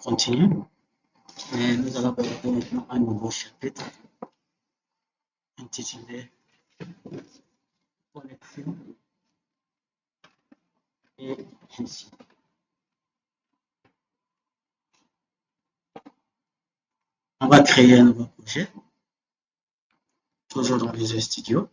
continue. Et nous allons aborder maintenant un nouveau chapitre intitulé Connexion et gestion. On va créer un nouveau projet, toujours dans Visual Studio.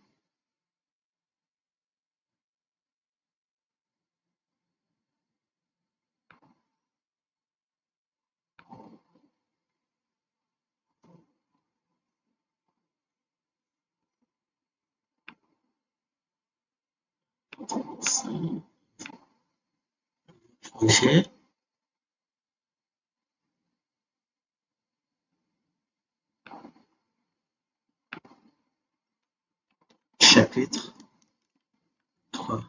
Projet. Chapitre 3.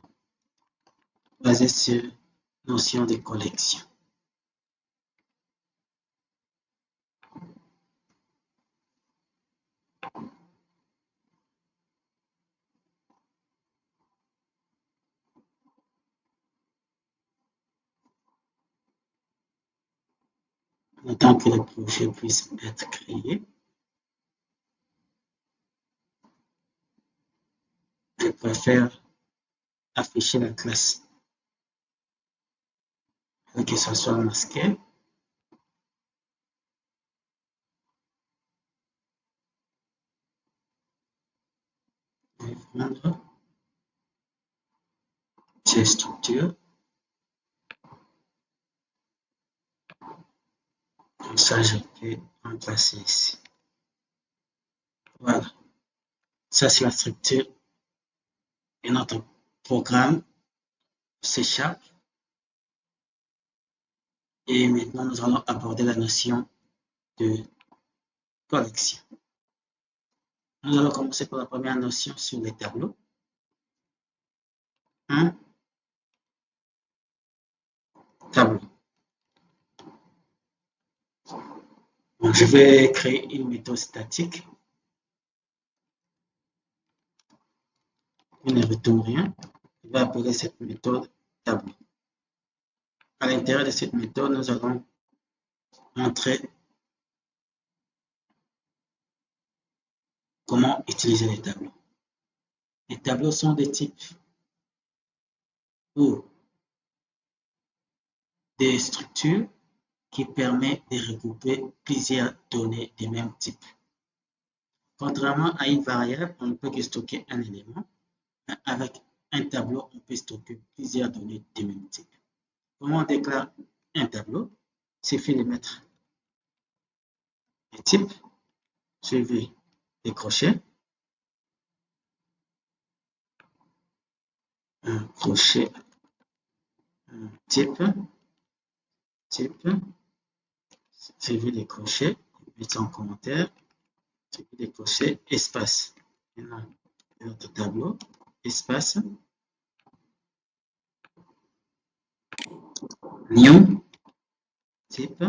Basé sur notion de collection. En tant que le projet puisse être créé, je préfère afficher la classe et que ça soit masqué. Je vais prendre ces structures. Comme ça, je peux remplacer ici. Voilà. Ça, c'est la structure de notre programme C#. Et maintenant, nous allons aborder la notion de collection. Nous allons commencer par la première notion sur les tableaux. Un tableau. Donc, je vais créer une méthode statique. Je ne retourne rien. Je vais appeler cette méthode tableau. À l'intérieur de cette méthode, nous allons montrer comment utiliser les tableaux. Les tableaux sont des types ou des structures qui permettent de regrouper plusieurs données du même type. Contrairement à une variable, on ne peut que stocker un élément. Avec un tableau, on peut stocker plusieurs données du même type. Comment on déclare un tableau? Il suffit de mettre un type suivi des crochets. Un crochet, un type, suivi des crochets, mettez en commentaire, suivi des crochets, espace. Maintenant, notre tableau, espace, new, type,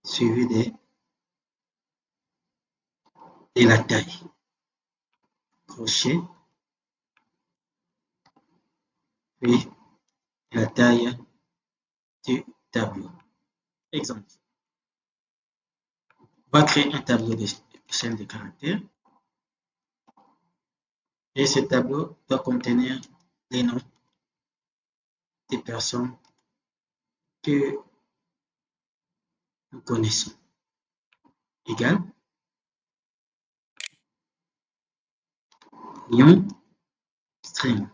suivi de la taille. Crochet, puis la taille du tableau. Exemple. On va créer un tableau de chaîne de caractères. Et ce tableau doit contenir les noms des personnes que nous connaissons. Égal. New string.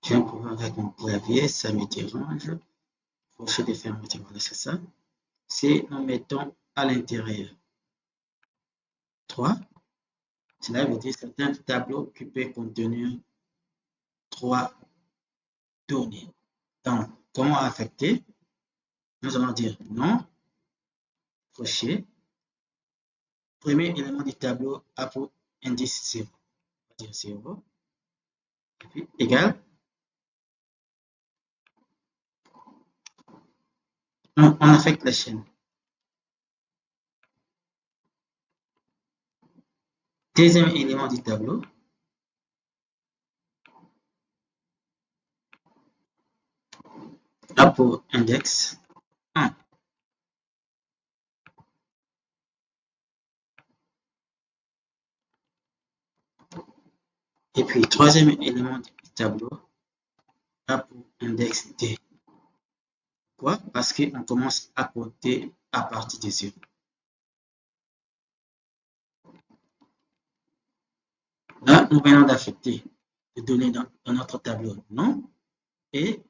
Je vais pouvoir avec mon clavier, ça me dérange. Crochet de fermeture, voilà, c'est ça. Si nous mettons à l'intérieur 3, cela veut dire que c'est un tableau qui peut contenir 3 données. Donc, comment affecter? Nous allons dire non, crochet. Premier élément du tableau a pour indice 0. On va dire 0. Et puis égal. On affecte la chaîne. Deuxième élément du tableau, là pour index 1. Et puis, troisième élément du tableau, là pour index D. Pourquoi? Parce qu'on commence à compter à partir de 0. Là, nous venons d'affecter les données dans notre tableau nom et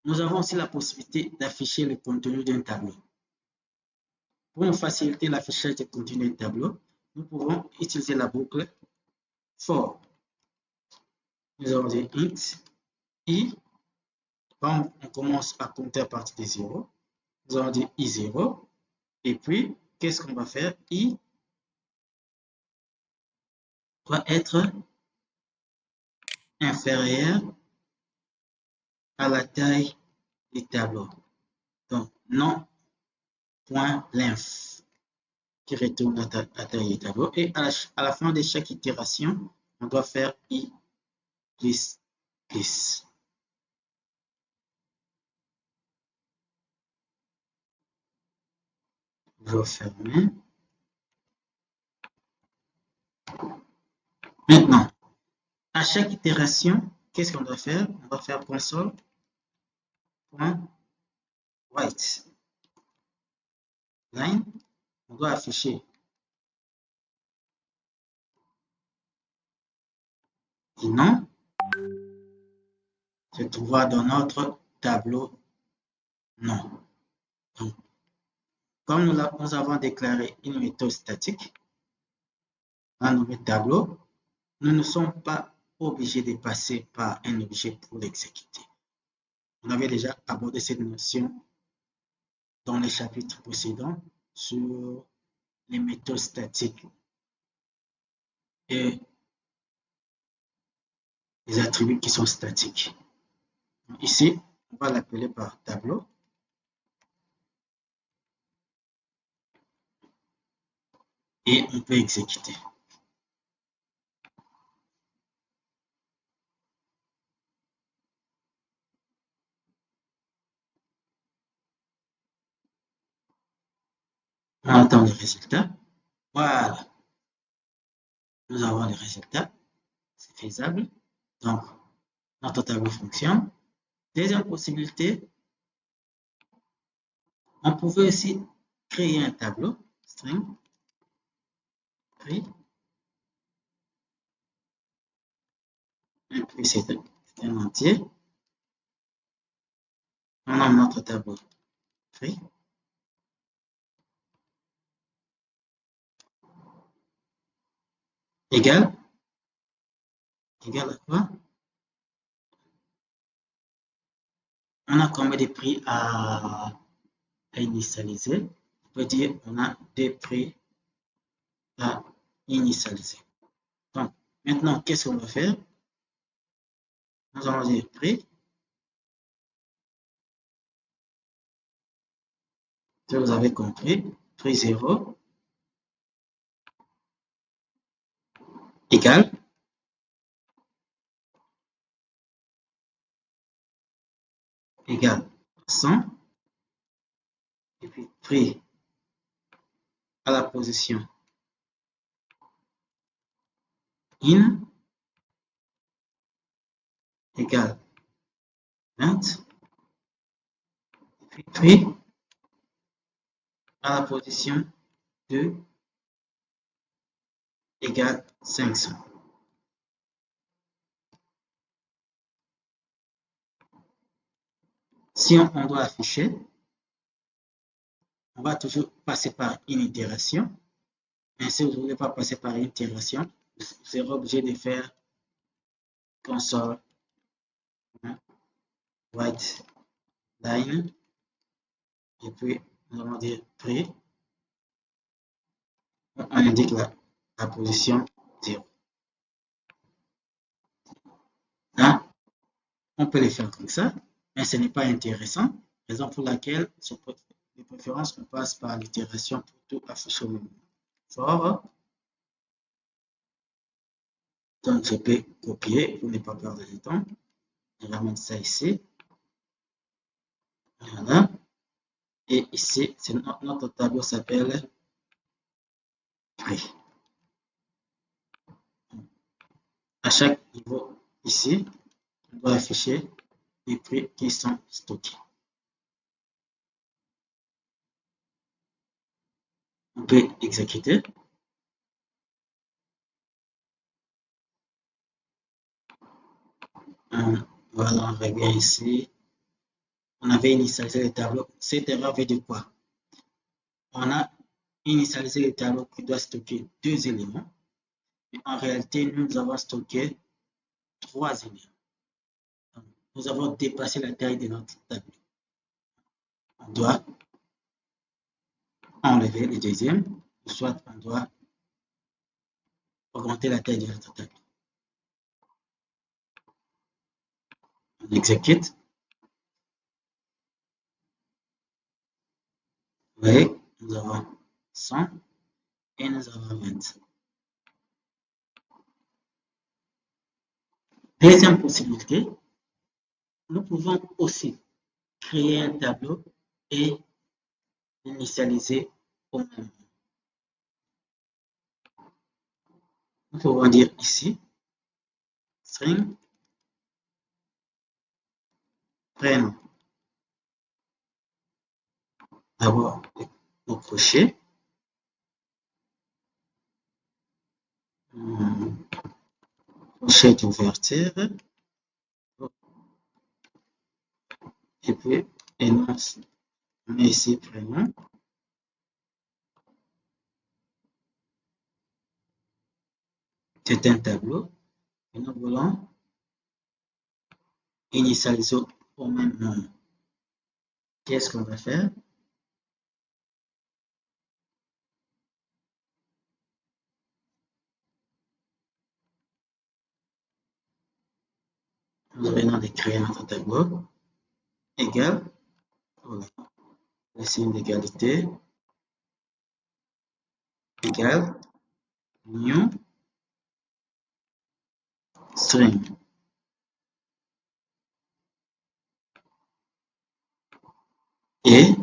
nous avons aussi la possibilité d'afficher le contenu d'un tableau. Pour nous faciliter l'affichage du contenu d'un tableau, nous pouvons utiliser la boucle for. Nous allons dire int i. Quand on commence à compter à partir de 0, nous allons dire i0. Et puis, qu'est-ce qu'on va faire? I doit être inférieur à la taille du tableau. Donc, non.length qui retourne la taille du tableau. Et à la fin de chaque itération, on doit faire i plus. Je vais fermer. Maintenant, à chaque itération, qu'est-ce qu'on doit faire? On va faire console.write line. On doit afficher le nom se trouvera dans notre tableau nom. Donc, comme nous avons déclaré une méthode statique dans notre tableau, nous ne sommes pas obligés de passer par un objet pour l'exécuter. On avait déjà abordé cette notion dans les chapitres précédents sur les méthodes statiques et les attributs qui sont statiques. Ici, on va l'appeler par tableau. Et on peut exécuter. On attend les résultats. Voilà. Nous avons les résultats. C'est faisable. Donc, notre tableau fonctionne. Deuxième possibilité, on pouvait aussi créer un tableau, string, et puis c'est un entier. On nomme notre tableau free. Égal à quoi? On a combien de prix à initialiser? On peut dire on a des prix à initialiser. Donc, maintenant, qu'est-ce qu'on va faire? Nous allons dire prix. Si vous avez compris, prix 0 égale égale 100 et puis prix à la position in égale 20 et puis prix à la position 2 égale 500. Si on doit afficher, on va toujours passer par une itération. Mais si vous ne voulez pas passer par une itération, vous serez obligé de faire console write line et puis nous allons dire prix. On indique la position 0. Là, on peut les faire comme ça, mais ce n'est pas intéressant, raison pour laquelle, de préférence, on passe par l'itération pour tout afficher au même moment. For Donc, je peux copier pour ne pas perdre de temps. Je ramène ça ici. Voilà. Et ici, notre tableau s'appelle prix. À chaque niveau ici, on doit afficher les prix qui sont stockés. On peut exécuter. Voilà, on revient ici. On avait initialisé le tableau. Cette erreur veut dire quoi? On a initialisé le tableau qui doit stocker 2 éléments. Mais en réalité, nous avons stocké 3 éléments. Donc, nous avons dépassé la taille de notre tableau. On doit enlever le deuxième, soit on doit augmenter la taille de notre tableau. On exécute. Vous voyez, nous avons 100 et nous avons 20. Deuxième possibilité, nous pouvons aussi créer un tableau et l'initialiser au même moment. Nous pouvons dire ici, string, prénom. D'abord, le crochet. Crochet d'ouverture. Et puis, énonce. On met ici prénom. C'est un tableau. Et nous voulons initialiser au même moment. Qu'est-ce qu'on va faire? Nous venons de créer notre tableau. Égal. Voilà. Le signe d'égalité. Égal. New. String. Et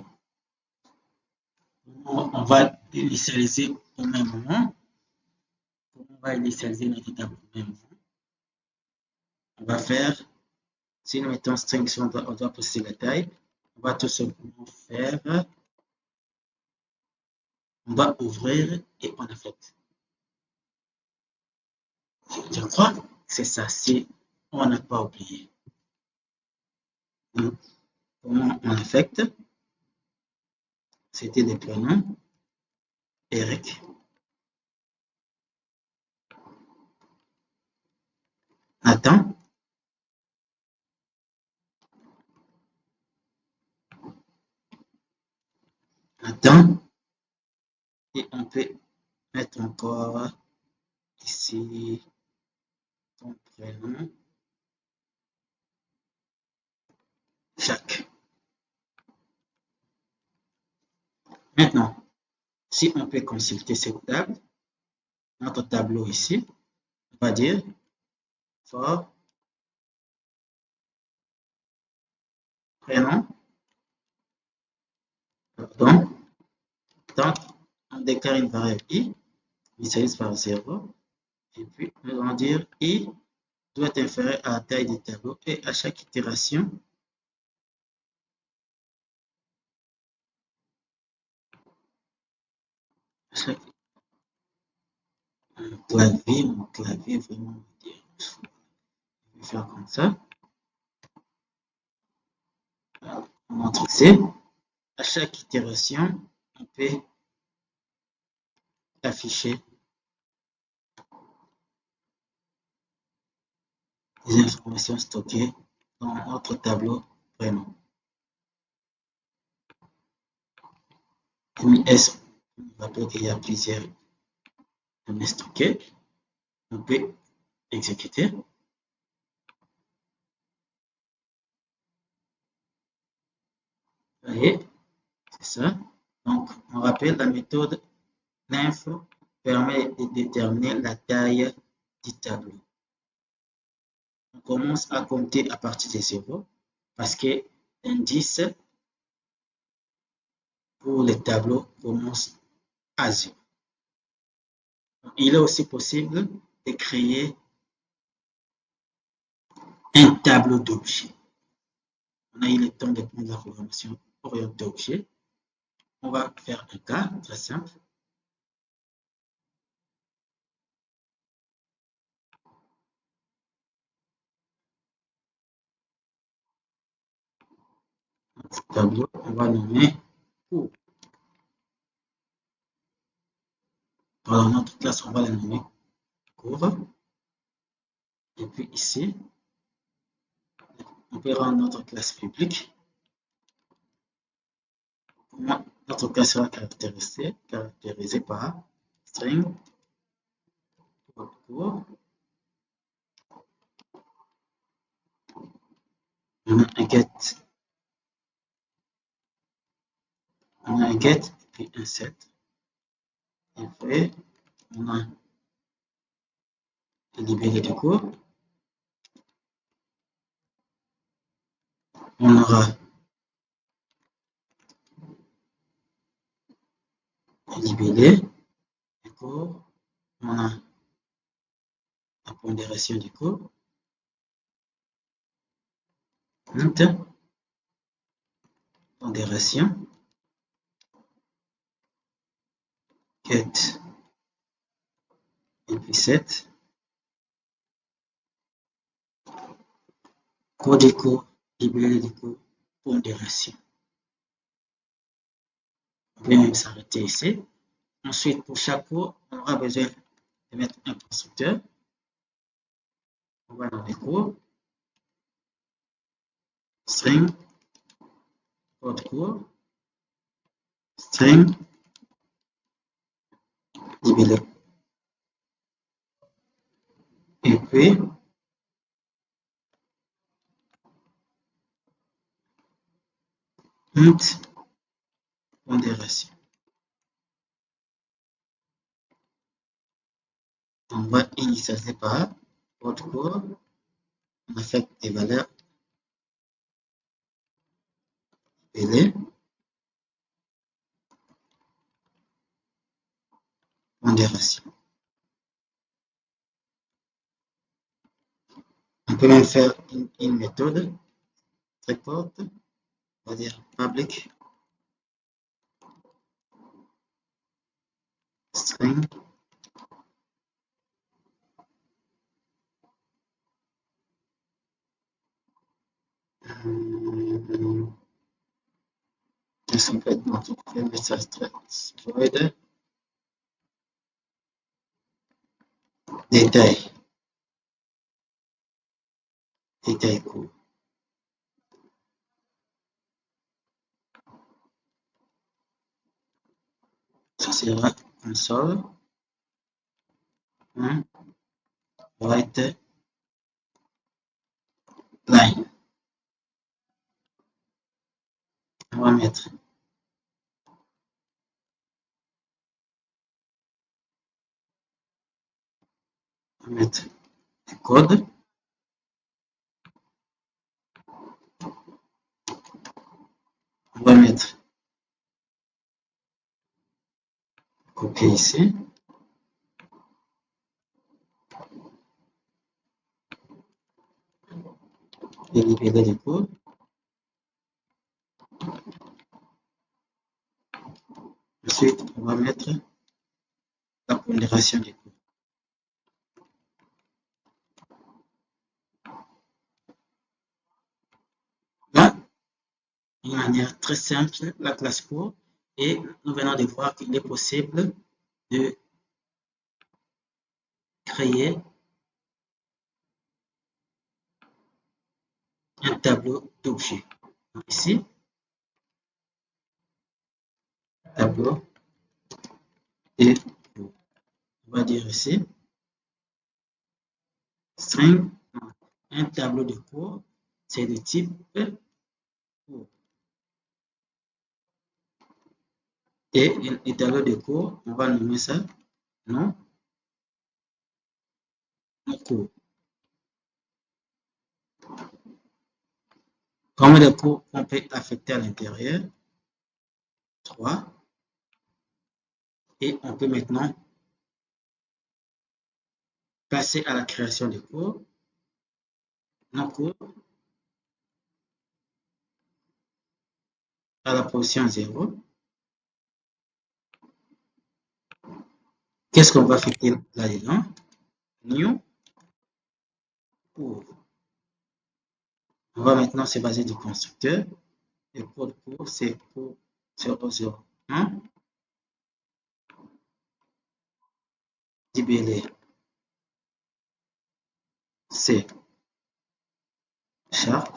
on va initialiser au même moment. On va initialiser notre tableau au même moment. On va faire, si nous mettons string, on doit préciser la taille. On va tout simplement faire, on va ouvrir et on affecte. Je crois que c'est ça, si on n'a pas oublié. Donc, comment on affecte? C'était des prénoms. Eric. Nathan. Nathan. Et on peut mettre encore ici ton prénom. Jacques. Maintenant, si on peut consulter cette table, notre tableau ici, on va dire for prénom, pardon, donc on déclare une variable i, initialise par 0, et puis nous allons dire i doit être inférieur à la taille du tableau et à chaque itération, mon clavier vraiment, je vais faire comme ça. On montre ici, à chaque itération, on peut afficher les informations stockées dans notre tableau prénom. S, on rappelle qu'il y a plusieurs données stockées. On peut exécuter. Vous voyez, c'est ça. Donc, on rappelle la méthode l'info permet de déterminer la taille du tableau. on commence à compter à partir de 0 parce que l'indice pour les tableaux commence à 0. Il est aussi possible de créer un tableau d'objets. On a eu le temps de prendre la programmation orientée objet. On va faire un cas très simple. Notre tableau, on va nommer cours. Dans notre classe, on va la nommer cours. Et puis ici, on peut rendre notre classe publique. Notre classe sera caractérisée par string cours. On a un get. On a un get et puis un set. Et puis, on a un libellé de cours. On aura un libellé du cours. On a la pondération du cours. Pondération. Get. Et puis set. Cours du cours. Libellé du cours. Pondération. On peut même s'arrêter ici. Ensuite, pour chaque cours, on aura besoin de mettre un constructeur. On va nommer cours. String. Code cours. String. Libellé. Et puis, int pondération. On va initialiser par code cours. On affecte des valeurs libellées. Pondération. On peut même faire une méthode très courte. On va dire public string est-ce qu'on peut être multiplié message void détail court. Ça sera console write line. On va mettre du code. On va mettre copier ici. Et libérer du code. Ensuite, on va mettre la pondération du code. Là, d'une manière très simple, la classe cours, et nous venons de voir qu'il est possible de créer un tableau d'objets. Ici, tableau et on va dire ici string, un tableau de cours, c'est de type cours. Et le tableau de cours, on va nommer ça nom, cours. Donc, on va dire ici string, un tableau de cours, c'est de type cours. Et le tableau de cours, on va nommer ça nom, cours. Et le tableau de cours, on va nommer ça nom, cours. Et le tableau de cours, on va nommer ça nom, cours. Combien de cours on peut affecter à l'intérieur? 3. Et on peut maintenant passer à la création des cours. Nos cours à la position 0. Qu'est-ce qu'on va affecter là-dedans? New cours. On va maintenant se baser du constructeur. Le code cours, c'est cours 001 libellé C sharp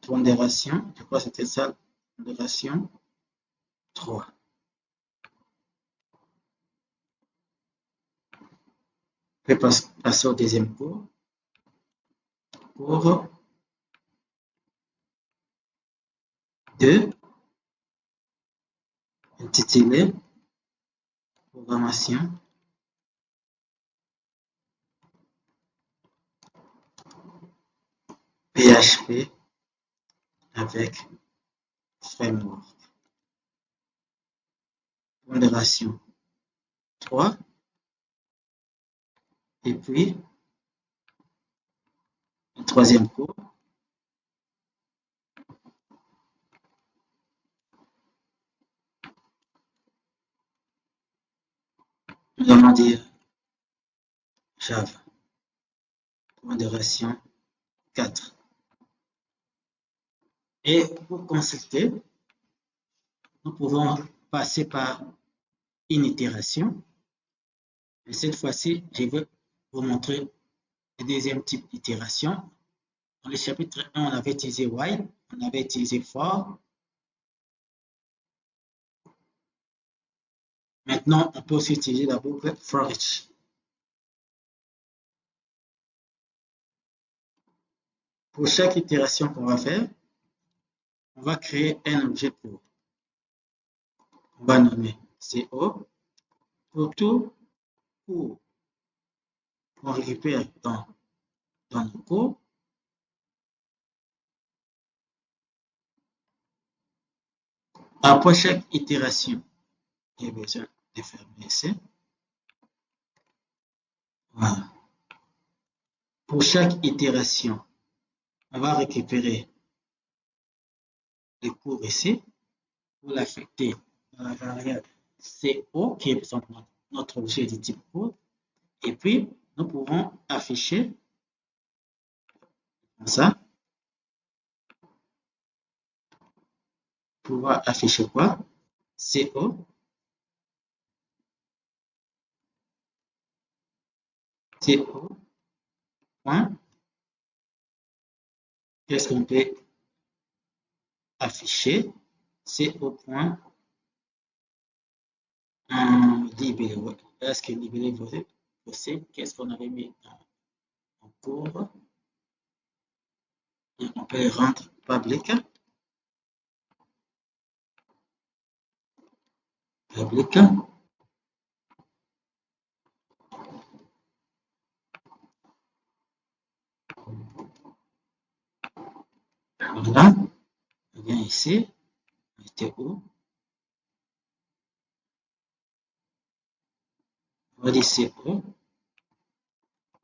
pondération, je crois que c'était ça, pondération 3. Je vais passer au deuxième cours. Cours 2, intitulé programmation PHP avec framework. Pondération 3. Et puis, le troisième cours, nous allons dire Java. Pondération 4. Et pour consulter, nous pouvons passer par une itération. Et cette fois-ci, je vais vous montrer le deuxième type d'itération. Dans le chapitre 1, on avait utilisé while, on avait utilisé for. Maintenant, on peut aussi utiliser la boucle for each. Pour chaque itération qu'on va faire, on va créer un objet court. On va nommer CO. Pour tout cours qu'on récupère dans nos cours, après chaque itération, j'ai besoin de fermer ici. Voilà. Pour chaque itération, on va récupérer le cours ici pour l'affecter dans la variable CO, qui est notre objet de type cours. Et puis, nous pouvons afficher comme ça. Pouvoir afficher quoi? CO. CO. Point. Qu'est-ce qu'on peut afficher? CO. Point. Libellé. Est-ce que libellé possible? Qu'est-ce qu'on avait mis en cours? Et on peut le rendre public. Public. Voilà. On vient ici. On était où? On va dire CO.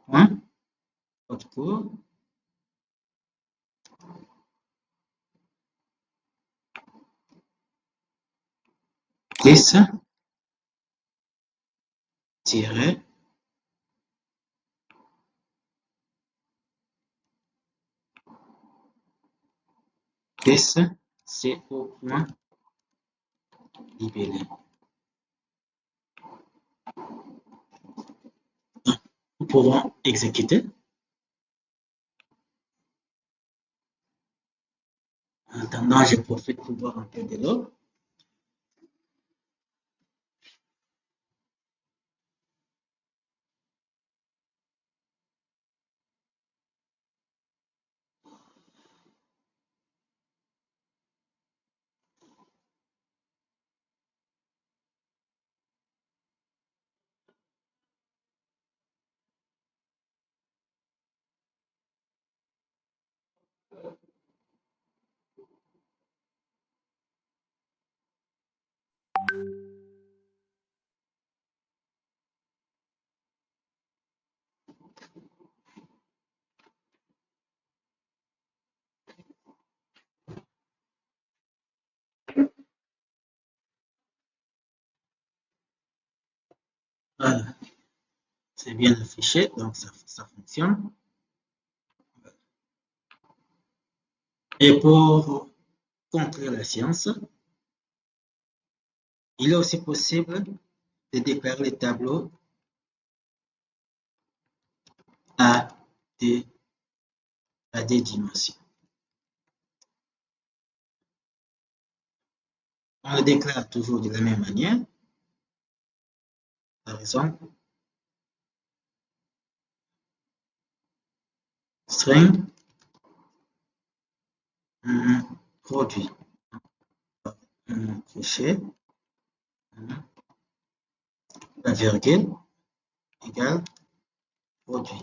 Point. Code cours. This. Tiret. This. CO. Point. Libellé. Nous pouvons exécuter. En attendant, je profite pour boire un peu de l'eau. Voilà, c'est bien affiché, donc ça fonctionne. Et pour conclure la science, il est aussi possible de déclarer les tableaux à des, à des dimensions. On le déclare toujours de la même manière. Par exemple, string produit, crochet, la virgule égale produit.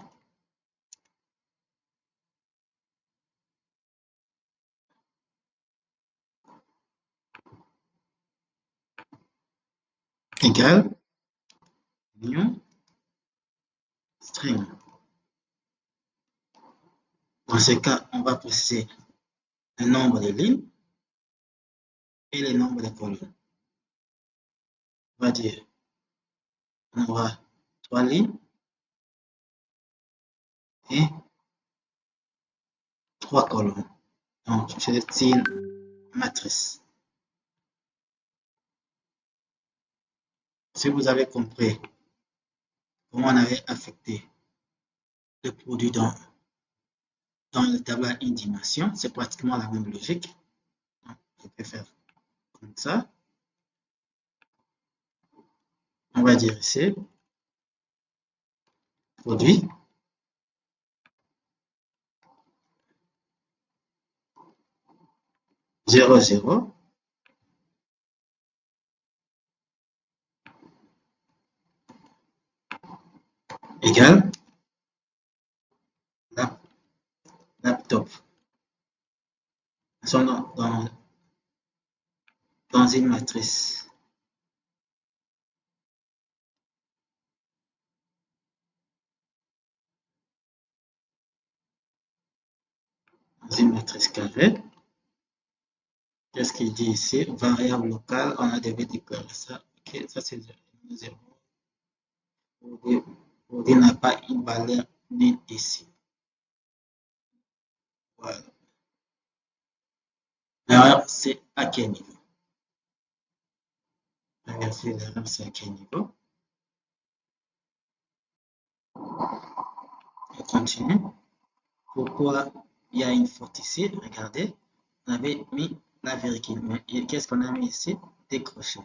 Égale new string. Dans ce cas, on va préciser le nombre de lignes et le nombre de colonnes. On va dire, on aura 3 lignes et 3 colonnes. Donc, c'est une matrice. Si vous avez compris comment on avait affecté le produit dans le tableau à une dimension, c'est pratiquement la même logique. Donc, je peux faire comme ça. On va dire ici, produit, zéro, zéro, égale laptop. Nous sommes dans une matrice. Dans une matrice carrée. Qu'est-ce qu'il dit ici? Variable locale, on a déjà déclaré ça. Ok, ça c'est 0. Produit n'a pas une valeur nulle ici. Voilà. Alors, c'est à quel niveau? Inverser l'erreur, c'est à quel niveau? On continue. Pourquoi il y a une faute ici? Regardez, on avait mis la virgule. Mais qu'est-ce qu'on a mis ici? Des crochets.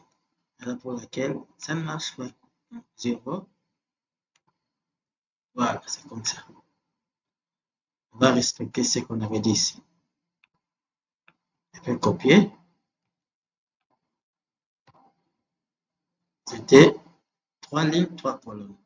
Alors pour laquelle ça ne marche pas. 0. Voilà, c'est comme ça. On va respecter ce qu'on avait dit ici. Je peux copier. C'était 3 lignes, 3 colonnes.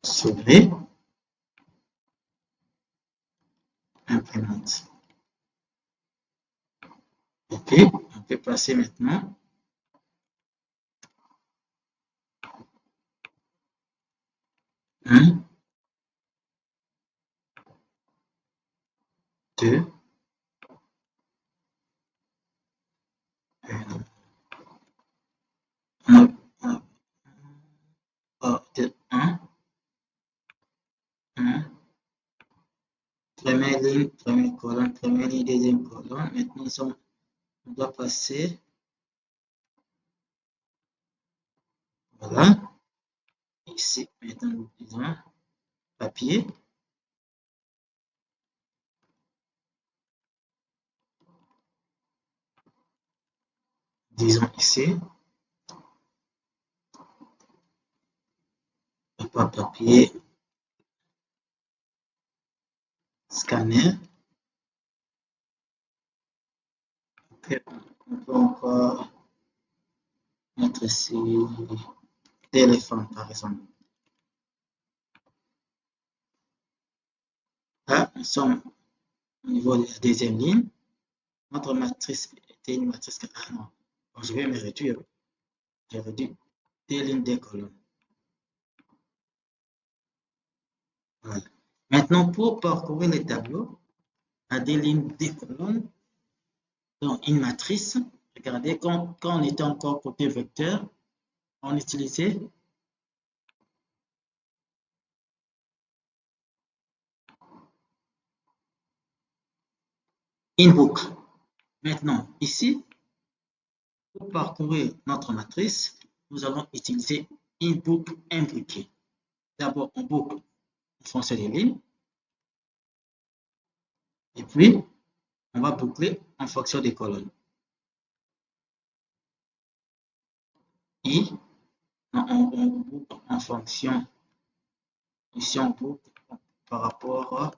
Sauver. Implémente. Ok, on peut passer maintenant. Un, deux, un, première ligne, première colonne, première ligne, deuxième colonne. Maintenant, on doit passer, voilà, ici, maintenant, nous disons papier. Disons ici, pas papier, scanner. On peut encore mettre ici téléphone, par exemple. Là, nous sommes au niveau de la deuxième ligne. Notre matrice était une matrice. Ah non, bon, je vais me réduire. J'ai réduit des lignes des colonnes. Voilà. Maintenant, pour parcourir les tableaux à des lignes des colonnes dans une matrice, regardez, quand on était encore côté vecteur, on utilisait une boucle. Maintenant, ici, pour parcourir notre matrice, nous allons utiliser une boucle imbriquée. D'abord, on boucle en fonction des lignes. Et puis, on va boucler en fonction des colonnes. Et on boucle en fonction, ici on boucle par rapport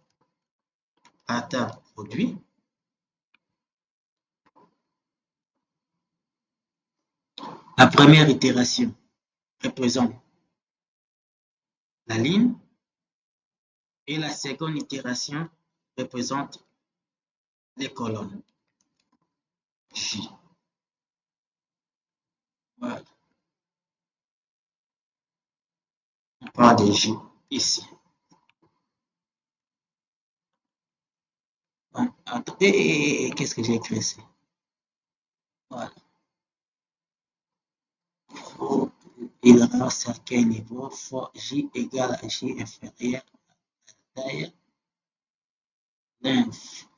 à ta produit. La première itération représente la ligne et la seconde itération représente les colonnes. J. Voilà. On parle de J ici. Et qu'est-ce que j'ai écrit ici? Voilà. Il reste à quel niveau? J égale à J inférieur à la taille l'inf.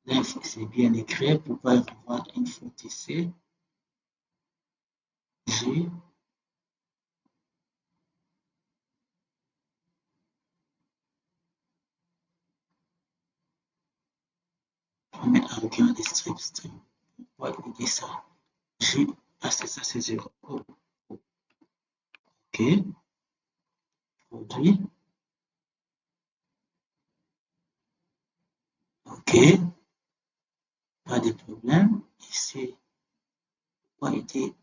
L'inf, c'est bien écrit. Pourquoi il faut voir une faute ici? J. On met argument des strip string. Pourquoi il dit ça? J. Ah, c'est ça, c'est 0. Oh. Ok. Produit. Ok. Pas de problème. Ici, pourquoi il dit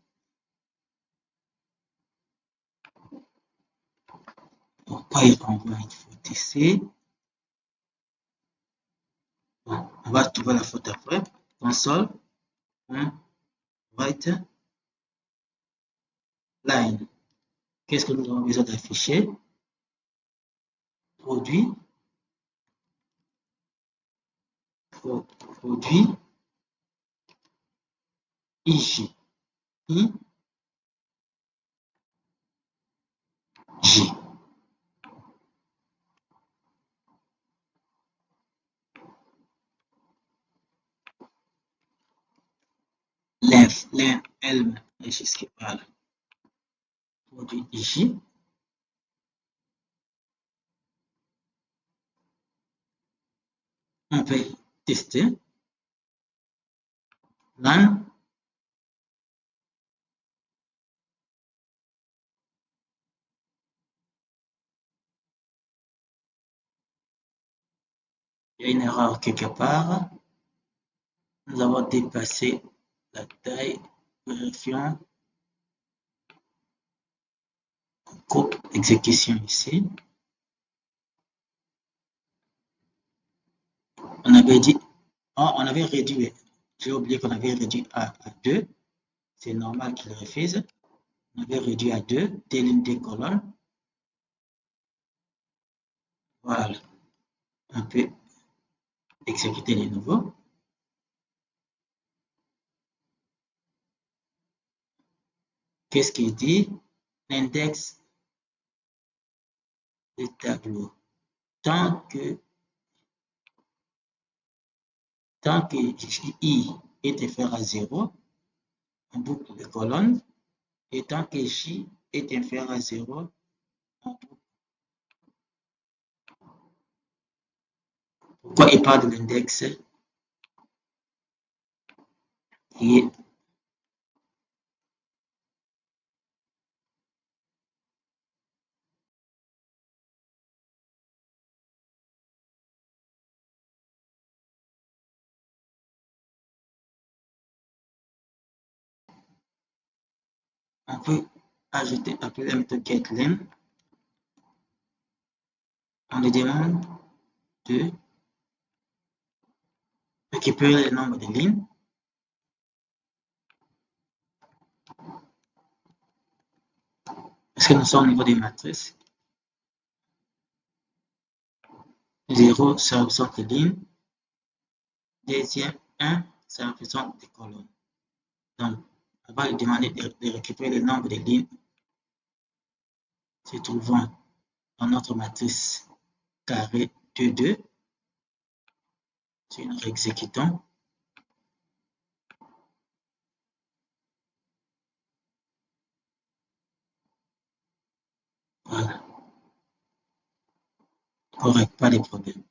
pourquoi il renvoie une faute ici? Bon, on va trouver la faute après. Console. Write line. Qu'est-ce que nous avons besoin d'afficher? Produit. Produit. IJ. I. J. L'inf, elle, jusqu'à voilà. Produit IJ. On peut tester. Line. Il y a une erreur quelque part. Nous avons dépassé la taille. Vérifions. Coupe exécution ici. On avait dit, oh, on avait réduit. J'ai oublié qu'on avait réduit à 2. C'est normal qu'il refuse. On avait réduit à 2, des lignes, des colonnes. Voilà. On peut exécuter de nouveau. Qu'est-ce qu'il dit? L'index des tableaux. Tant que I est inférieur à 0, on boucle les colonnes. Et tant que J est inférieur à 0, on boucle. Pourquoi il parle de l'index qui est on peut ajouter appeler la méthode getLen. On lui demande de récupérer le nombre de lignes. Puisque nous sommes au niveau des matrices, 0, ça représente les lignes. Deuxième, 1, ça représente des colonnes. Donc, on va lui demander de récupérer le nombre de lignes se trouvant dans notre matrice carré 2, 2. Si nous réexécutons, voilà. Correct, pas de problème.